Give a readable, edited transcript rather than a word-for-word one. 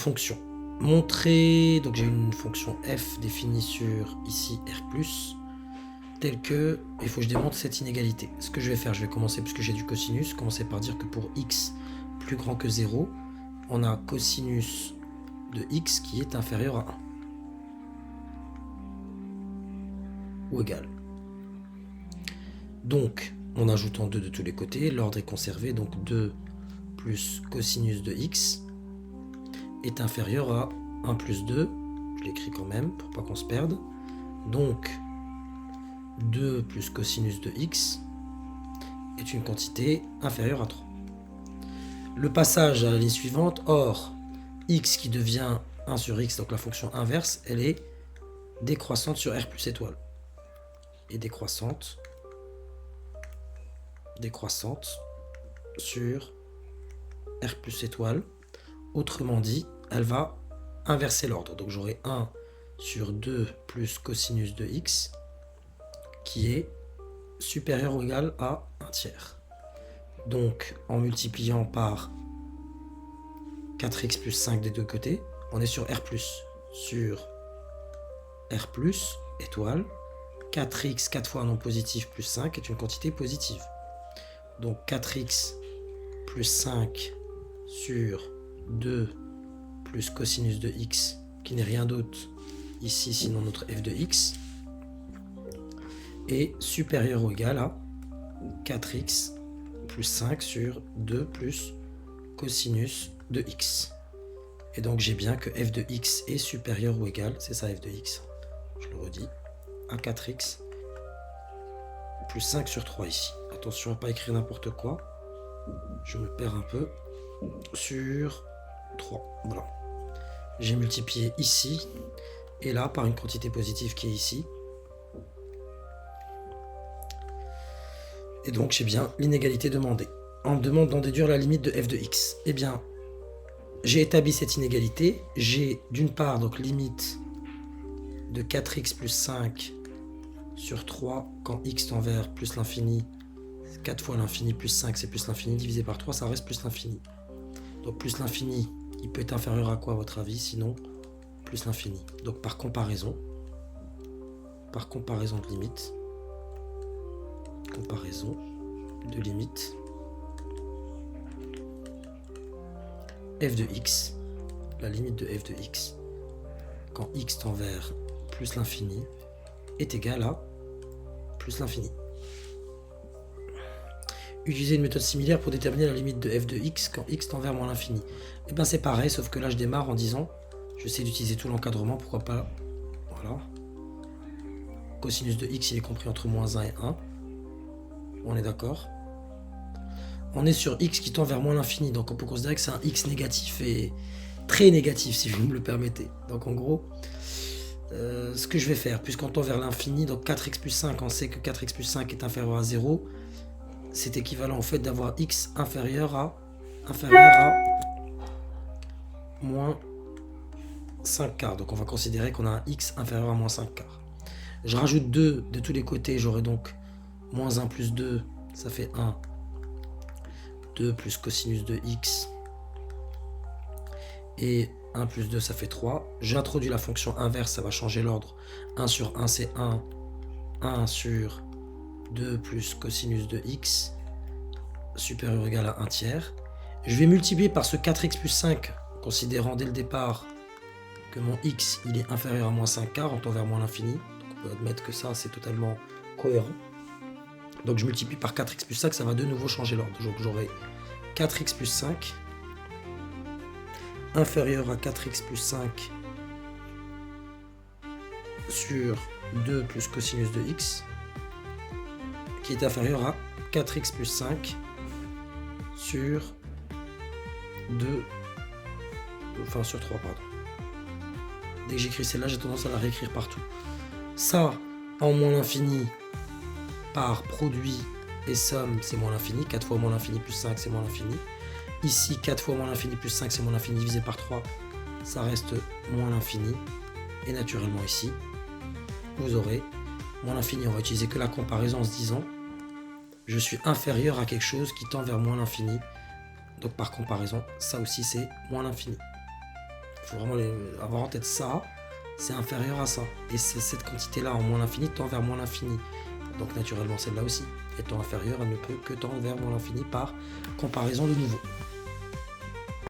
fonction. Montrer, donc j'ai une fonction f définie sur ici R+, telle que, il faut que je démontre cette inégalité. Ce que je vais faire, je vais commencer, puisque j'ai du cosinus, commencer par dire que pour x plus grand que 0, on a cosinus de x qui est inférieur à 1. Ou égal. Donc, en ajoutant 2 de tous les côtés, l'ordre est conservé, donc 2 plus cosinus de x est inférieur à 1 plus 2, je l'écris quand même pour pas qu'on se perde, donc 2 plus cosinus de x est une quantité inférieure à 3. Le passage à la ligne suivante, or x qui devient 1 sur x, donc la fonction inverse, elle est décroissante sur R plus étoile. Et décroissante sur R plus étoile. Autrement dit, elle va inverser l'ordre. Donc j'aurai 1 sur 2 plus cosinus de x qui est supérieur ou égal à 1 tiers. Donc en multipliant par 4x plus 5 des deux côtés, on est sur R+. Sur R+, étoile, 4x, 4 fois un nom positif plus 5 est une quantité positive. Donc 4x plus 5 sur 2 plus cosinus de x, qui n'est rien d'autre ici sinon notre f de x, est supérieur ou égal à 4x plus 5 sur 2 plus cosinus de x. Et donc j'ai bien que f de x est supérieur ou égal, c'est ça f de x, je le redis, à 4x plus 5 sur 3 ici. Attention à ne pas écrire n'importe quoi, je me perds un peu, sur 3. Voilà. J'ai multiplié ici et là par une quantité positive qui est ici. Et donc j'ai bien l'inégalité demandée. On me demande d'en déduire la limite de f de x. Eh bien, j'ai établi cette inégalité. J'ai d'une part donc limite de 4x plus 5 sur 3 quand x tend vers plus l'infini. 4 fois l'infini plus 5 c'est plus l'infini divisé par 3, ça reste plus l'infini. Donc plus l'infini, il peut être inférieur à quoi à votre avis, sinon plus l'infini. Donc par comparaison de limite, f de x, la limite de f de x, quand x tend vers plus l'infini, est égale à plus l'infini. Utiliser une méthode similaire pour déterminer la limite de f de x quand x tend vers moins l'infini. Et bien c'est pareil, sauf que là je démarre en disant, je sais d'utiliser tout l'encadrement, pourquoi pas, voilà. Cosinus de x il est compris entre moins 1 et 1. On est d'accord. On est sur x qui tend vers moins l'infini, donc on peut considérer que c'est un x négatif et très négatif si vous me le permettez. Donc en gros, ce que je vais faire, puisqu'on tend vers l'infini, donc 4x plus 5, on sait que 4x plus 5 est inférieur à 0, c'est équivalent au fait d'avoir x inférieur à moins 5 quarts. Donc on va considérer qu'on a un x inférieur à moins 5 quarts. Je rajoute 2 de tous les côtés, j'aurai donc moins 1 plus 2, ça fait 1. 2 plus cosinus de x. Et 1 plus 2, ça fait 3. J'introduis la fonction inverse, ça va changer l'ordre. 1 sur 1, c'est 1. 1 sur 2 plus cosinus de x supérieur ou égal à 1 tiers. Je vais multiplier par ce 4x plus 5, considérant dès le départ que mon x il est inférieur à moins 5 quarts, on tend vers moins l'infini. Donc on peut admettre que ça c'est totalement cohérent. Donc je multiplie par 4x plus 5, ça va de nouveau changer l'ordre. Donc j'aurai 4x plus 5 inférieur à 4x plus 5 sur 2 plus cosinus de x qui est inférieur à 4x plus 5 sur 2, enfin sur 3, pardon. Dès que j'écris celle-là, j'ai tendance à la réécrire partout. Ça, en moins l'infini, par produit et somme, c'est moins l'infini. 4 fois moins l'infini plus 5, c'est moins l'infini. Ici, 4 fois moins l'infini plus 5, c'est moins l'infini divisé par 3, ça reste moins l'infini. Et naturellement ici, vous aurez moins l'infini. On va utiliser que la comparaison en se disant je suis inférieur à quelque chose qui tend vers moins l'infini. Donc par comparaison, ça aussi c'est moins l'infini. faut vraiment avoir en tête ça, c'est inférieur à ça. Et c'est cette quantité-là en moins l'infini tend vers moins l'infini. Donc naturellement celle-là aussi, étant inférieure, elle ne peut que tendre vers moins l'infini par comparaison de nouveau.